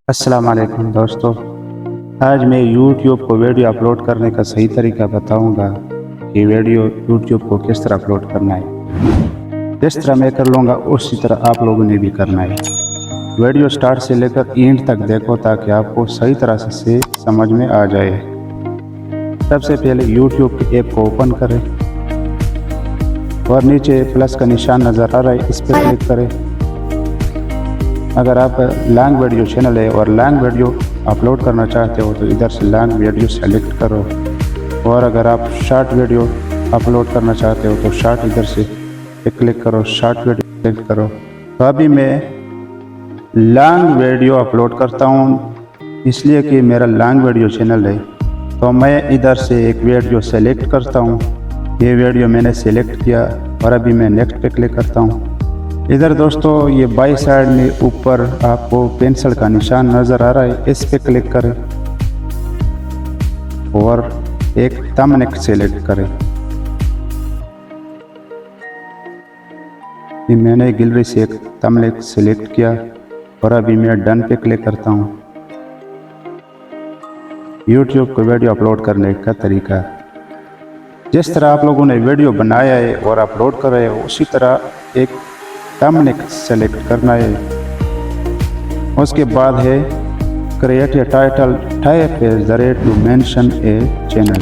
अस्सलाम वालेकुम दोस्तों। आज मैं YouTube को वीडियो अपलोड करने का सही तरीका बताऊंगा कि वीडियो YouTube को किस तरह अपलोड करना है। जिस तरह मैं कर लूँगा उसी तरह आप लोगों ने भी करना है। वीडियो स्टार्ट से लेकर एंड तक देखो ताकि आपको सही तरह से समझ में आ जाए। सबसे पहले YouTube की ऐप को ओपन करें और नीचे प्लस का निशान नज़र आ रहा है, इस पर क्लिक करें। अगर आप लॉन्ग वीडियो चैनल है और लॉन्ग वीडियो अपलोड करना चाहते हो तो इधर से लॉन्ग वीडियो सेलेक्ट करो, और अगर आप शॉर्ट वीडियो अपलोड करना चाहते हो तो शॉर्ट इधर से क्लिक करो, शॉर्ट वीडियो सेलेक्ट करो। तो अभी मैं लॉन्ग वीडियो अपलोड करता हूँ इसलिए कि मेरा लॉन्ग वीडियो चैनल है, तो मैं इधर से एक वीडियो सेलेक्ट करता हूँ। ये वीडियो मैंने सेलेक्ट किया और अभी मैं नेक्स्ट पे क्लिक करता हूँ। इधर दोस्तों ये बाई साइड में ऊपर आपको पेंसिल का निशान नज़र आ रहा है, इस पे क्लिक करें और एक थंबनेल सेलेक्ट करें। ये मैंने गैलरी से एक थंबनेल सेलेक्ट किया और अभी मैं डन पे क्लिक करता हूँ। YouTube को वीडियो अपलोड करने का तरीका, जिस तरह आप लोगों ने वीडियो बनाया है और अपलोड कर रहे हो उसी तरह एक थंबनेल सेलेक्ट करना है। उसके बाद है create a title, type is the rate to mention a channel.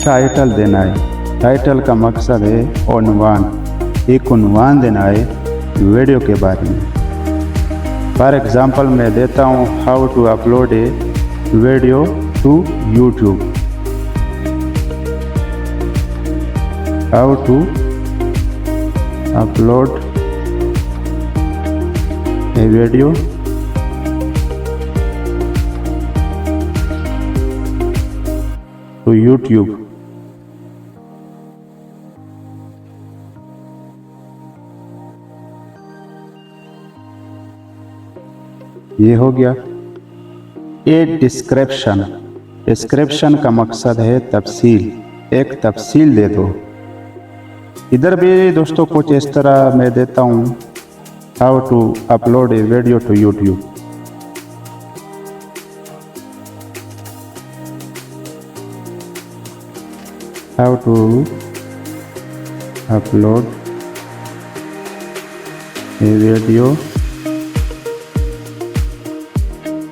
Title देना है, टाइटल का मकसद है उन्वान, एक उन्वान देना है वीडियो के बारे में। फॉर एग्जांपल मैं देता हूँ how to upload a video to YouTube, how to upload a video to YouTube। ये हो गया। ए डिस्क्रिप्शन, डिस्क्रिप्शन का मकसद है तफसील, एक तफसील दे दो। इधर भी दोस्तों कुछ इस तरह मैं देता हूँ how to upload a video to YouTube। How to upload a video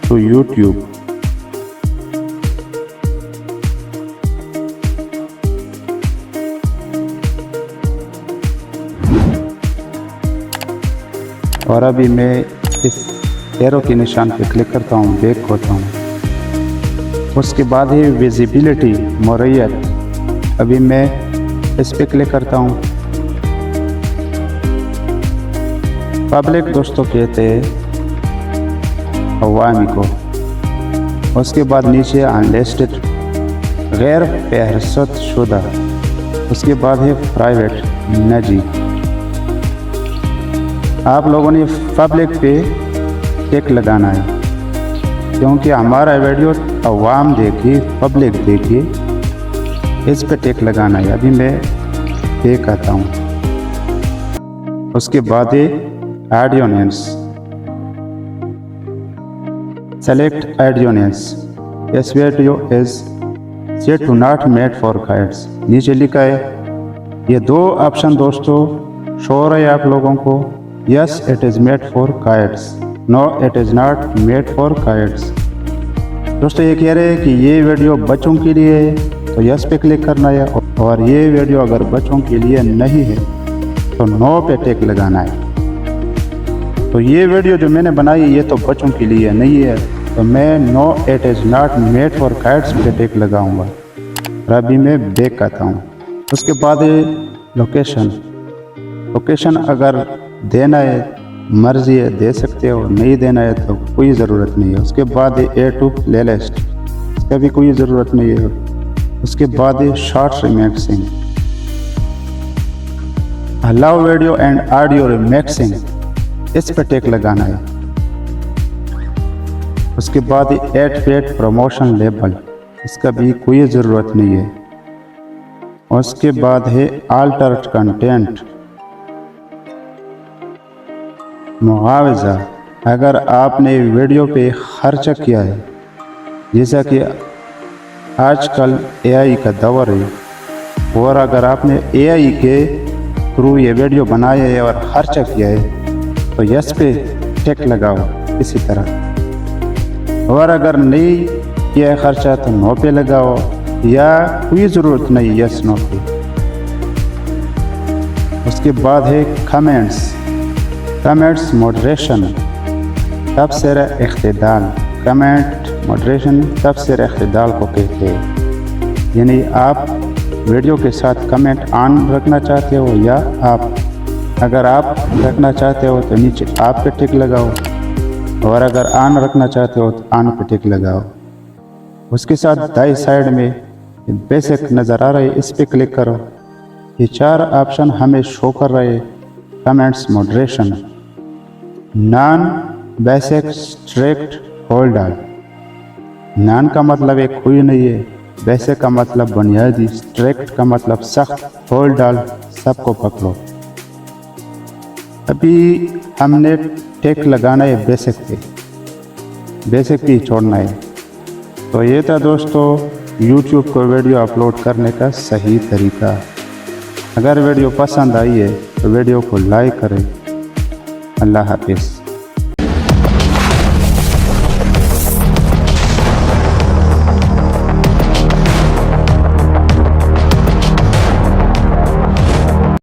to YouTube। और अभी मैं इस एरो के निशान पे क्लिक करता हूँ, बैक होता हूँ। उसके बाद है विजिबिलिटी, मौरियत, अभी मैं इस पे क्लिक करता हूँ। पब्लिक दोस्तों कहते हैं अवामी को। उसके बाद नीचे अनलिस्टेड, गैर फहरिस्त शुदा। उसके बाद है प्राइवेट, निजी। आप लोगों ने पब्लिक पे टिक लगाना है क्योंकि हमारा वीडियो अवाम देखिए, पब्लिक देखिए, इस पे टिक लगाना है। अभी मैं टिक आता हूँ। उसके बाद है audience, select audience, this video is set to not made for kids. नीचे लिखा है, ये दो ऑप्शन दोस्तों शो रहे हैं आप लोगों को। Yes, it is made for kids. No, it is not made for kids. दोस्तों ये कह रहे हैं कि ये वीडियो बच्चों के लिए है तो यस पे क्लिक करना है, और ये वीडियो अगर बच्चों के लिए नहीं है तो नो पे टिक लगाना है। तो ये वीडियो जो मैंने बनाई है ये तो बच्चों के लिए नहीं है, तो मैं no it is not made for kids पे टिक लगाऊंगा। और अभी मैं बैक आता हूँ। उसके बाद लोकेशन, लोकेशन अगर देना है मर्जी है दे सकते हो, नहीं देना है तो कोई ज़रूरत नहीं है। उसके बाद ए टू प्लेलिस्ट, इसका भी कोई ज़रूरत नहीं है। उसके बाद shorts remixing, allow video and audio remixing, इस पर टिक लगाना है। उसके बाद एड पेड प्रमोशन लेबल, इसका भी कोई ज़रूरत नहीं है। उसके बाद है अल्टर्ड कंटेंट, मुआवजा, अगर आपने वीडियो पे खर्च किया है, जैसा कि आजकल एआई का दौर है, और अगर आपने एआई के थ्रू ये वीडियो बनाया है और खर्चा किया है तो यस पे टिक लगाओ इसी तरह। और अगर नहीं किया है खर्चा तो नो पे लगाओ, या कोई ज़रूरत नहीं यस नो पे। उसके बाद है कमेंट्स मॉडरेशन तफसीर इख्तिदाल। कमेंट मॉडरेशन तफसीर इख्तिदाल को कहते हैं, यानी आप वीडियो के साथ कमेंट ऑन रखना चाहते हो, या अगर आप रखना चाहते हो तो नीचे आप पे टिक लगाओ, और अगर ऑन रखना चाहते हो तो ऑन पे टिक लगाओ। उसके साथ दाई साइड में बेसिक नज़र आ रहा है, इस पे क्लिक करो। ये 4 ऑप्शन हमें शो कर रहे हैं। Comments moderation, non basic strict hold all. Non का मतलब एक कोई नहीं है, बेसिक का मतलब बुनियादी, स्ट्रिक्ट का मतलब सख्त, होल्ड ऑल सबको पकड़ो। अभी हमने टिक लगाना है बेसिक पे छोड़ना है। तो ये था दोस्तों YouTube को वीडियो अपलोड करने का सही तरीका। अगर वीडियो पसंद आई है तो वीडियो को लाइक करें। अल्लाह हाफिज़।